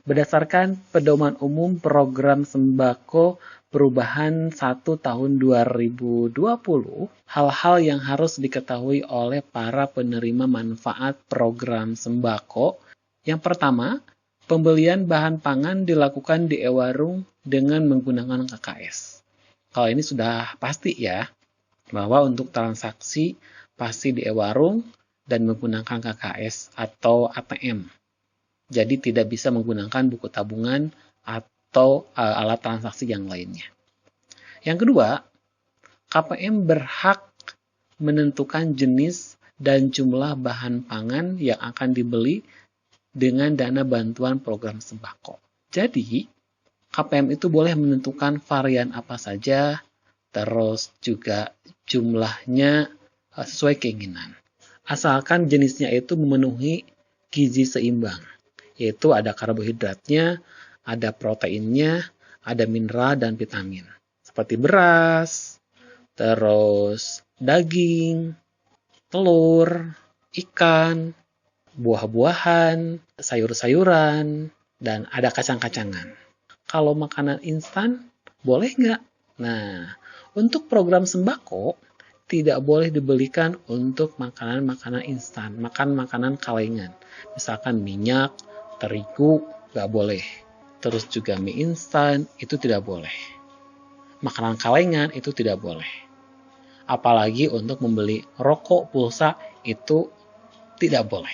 Berdasarkan Pedoman Umum Program Sembako Perubahan 1 tahun 2020, hal-hal yang harus diketahui oleh para penerima manfaat program sembako. Yang pertama, pembelian bahan pangan dilakukan di e-warung dengan menggunakan KKS. Kalau ini sudah pasti ya, bahwa untuk transaksi pasti di e-warung dan menggunakan KKS atau ATM. Jadi tidak bisa menggunakan buku tabungan atau alat transaksi yang lainnya. Yang kedua, KPM berhak menentukan jenis dan jumlah bahan pangan yang akan dibeli dengan dana bantuan program sembako. Jadi, KPM itu boleh menentukan varian apa saja, terus juga jumlahnya sesuai keinginan. Asalkan jenisnya itu memenuhi gizi seimbang, yaitu ada karbohidratnya, ada proteinnya, ada mineral dan vitamin. Seperti beras, terus daging, telur, ikan, buah-buahan, sayur-sayuran, dan ada kacang-kacangan. Kalau makanan instan, boleh nggak? Nah, untuk program sembako, tidak boleh dibelikan untuk makanan-makanan instan, makanan kalengan. Misalkan minyak, terigu, nggak boleh. Terus juga mie instan, itu tidak boleh. Makanan kalengan, itu tidak boleh. Apalagi untuk membeli rokok, pulsa, itu tidak boleh.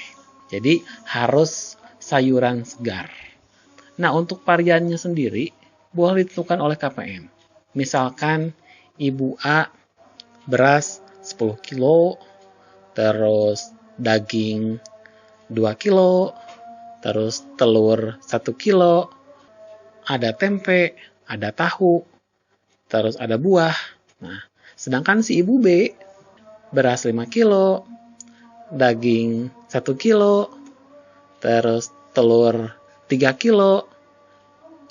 Jadi harus sayuran segar. Nah, untuk variannya sendiri, boleh ditentukan oleh KPM. Misalkan Ibu A, beras 10 kilo, terus daging 2 kilo, terus telur 1 kilo, ada tempe, ada tahu, terus ada buah. Nah, sedangkan si Ibu B, beras 5 kilo, daging 1 kilo, terus telur 3 kilo,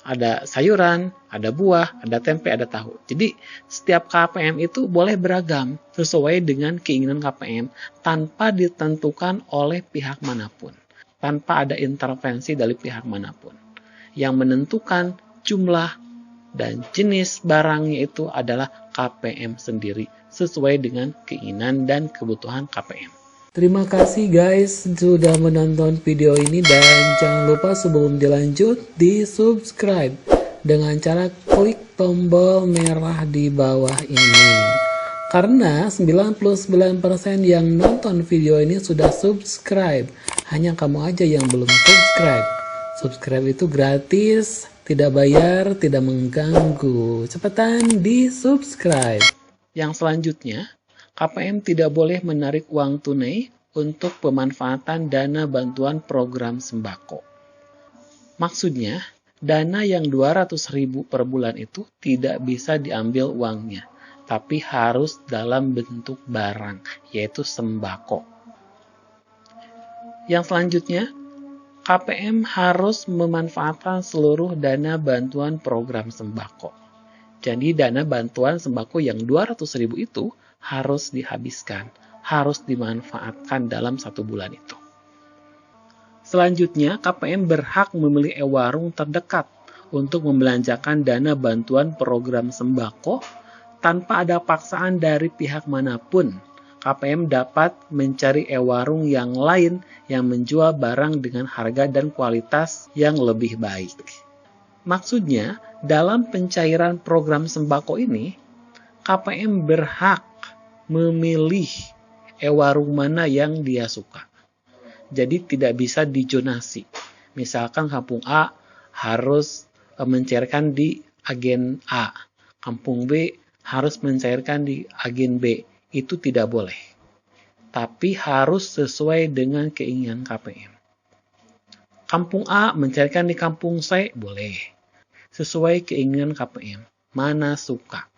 ada sayuran, ada buah, ada tempe, ada tahu. Jadi, setiap KPM itu boleh beragam sesuai dengan keinginan KPM tanpa ditentukan oleh pihak manapun. Tanpa ada intervensi dari pihak manapun. Yang menentukan jumlah dan jenis barangnya itu adalah KPM sendiri sesuai dengan keinginan dan kebutuhan KPM. Terima kasih guys sudah menonton video ini dan jangan lupa sebelum dilanjut di subscribe dengan cara klik tombol merah di bawah ini. Karena 99% yang nonton video ini sudah subscribe. Hanya kamu aja yang belum subscribe. Subscribe itu gratis, tidak bayar, tidak mengganggu. Cepetan di subscribe. Yang selanjutnya, KPM tidak boleh menarik uang tunai untuk pemanfaatan dana bantuan program sembako. Maksudnya, dana yang 200.000 per bulan itu tidak bisa diambil uangnya, tapi harus dalam bentuk barang, yaitu sembako. Yang selanjutnya, KPM harus memanfaatkan seluruh dana bantuan program sembako. Jadi dana bantuan sembako yang 200.000 itu harus dihabiskan, harus dimanfaatkan dalam 1 bulan itu. Selanjutnya, KPM berhak memilih e-warung terdekat untuk membelanjakan dana bantuan program sembako tanpa ada paksaan dari pihak manapun. KPM dapat mencari e-warung yang lain yang menjual barang dengan harga dan kualitas yang lebih baik. Maksudnya, dalam pencairan program sembako ini, KPM berhak memilih e-warung mana yang dia suka. Jadi tidak bisa dijonasi. Misalkan kampung A harus mencairkan di agen A, kampung B harus mencairkan di agen B. Itu tidak boleh. Tapi harus sesuai dengan keinginan KPM. Kampung A mencairkan di kampung C, boleh. Sesuai keinginan KPM. Mana suka.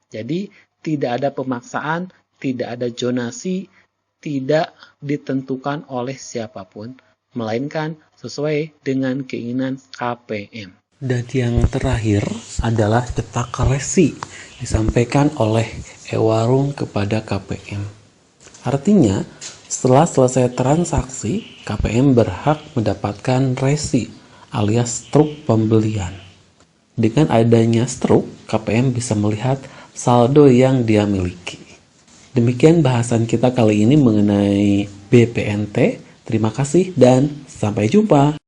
Jadi tidak ada pemaksaan, tidak ada zonasi, tidak ditentukan oleh siapapun, melainkan sesuai dengan keinginan KPM. Dan yang terakhir adalah cetak resi disampaikan oleh e-warung kepada KPM. Artinya, setelah selesai transaksi, KPM berhak mendapatkan resi alias struk pembelian. Dengan adanya struk, KPM bisa melihat saldo yang dia miliki. Demikian bahasan kita kali ini mengenai BPNT. Terima kasih dan sampai jumpa.